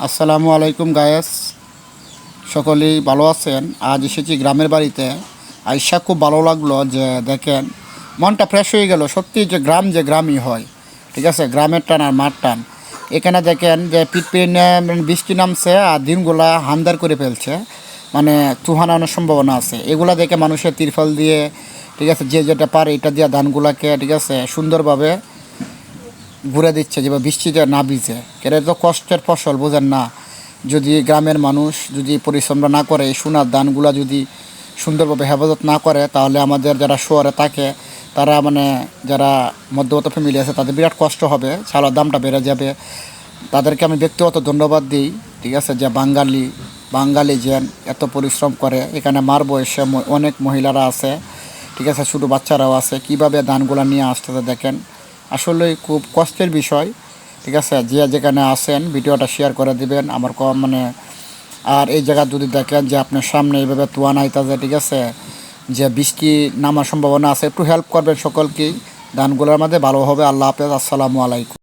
আসসালামু আলাইকুম গায়েস, সকলেই ভালো আছেন। আজ এসেছি গ্রামের বাড়িতে। আইসা খুব ভালো লাগলো যে দেখেন মনটা ফ্রেশ হয়ে গেল। সত্যি যে গ্রাম যে গ্রামই হয়, ঠিক আছে, গ্রামের টান আর মাঠ টান। এখানে দেখেন যে পিটপিনে বৃষ্টি নামছে আর দিনগুলা হামদার করে ফেলছে, মানে তুফান আনার সম্ভাবনা আছে। এগুলা দেখে মানুষের তিরফল দিয়ে, ঠিক আছে, যে যেটা পারে এটা দিয়ে ধানগুলাকে, ঠিক আছে, সুন্দরভাবে ঘুরে দিচ্ছে যে বৃষ্টিতে না ভিজে। এটা তো কষ্টের ফসল, বোঝেন না? যদি গ্রামের মানুষ যদি পরিশ্রমটা না করে, এই সোনার ধানগুলা যদি সুন্দরভাবে হেফাজত না করে, তাহলে আমাদের যারা শহরে থাকে তারা, মানে যারা মধ্যবিত্ত ফ্যামিলি আছে, তাদের বিরাট কষ্ট হবে, চালের দামটা বেড়ে যাবে। তাদেরকে আমি ব্যক্তিগত ধন্যবাদ দিই, ঠিক আছে, যে বাঙালি যে এত পরিশ্রম করে। এখানে মার বয়সে অনেক মহিলারা আছে, ঠিক আছে, ছোটো বাচ্চারাও আছে, কীভাবে ধানগুলো নিয়ে আসতেছে দেখেন। আসলেই খুব কষ্টের বিষয়, ঠিক আছে। যে যেখানে আসেন ভিডিওটা শেয়ার করে দিবেন আমার মানে। আর এই জায়গা যদি দেখেন যে আপনার সামনে এইভাবে তুয়ান আইতাছে, ঠিক আছে, যে বৃষ্টি নামার সম্ভাবনা আছে, একটু হেল্প করবেন সকলকেই। ধানগুলোর মধ্যে ভালো হবে। আল্লাহ হাফেজ, আসসালামু আলাইকুম।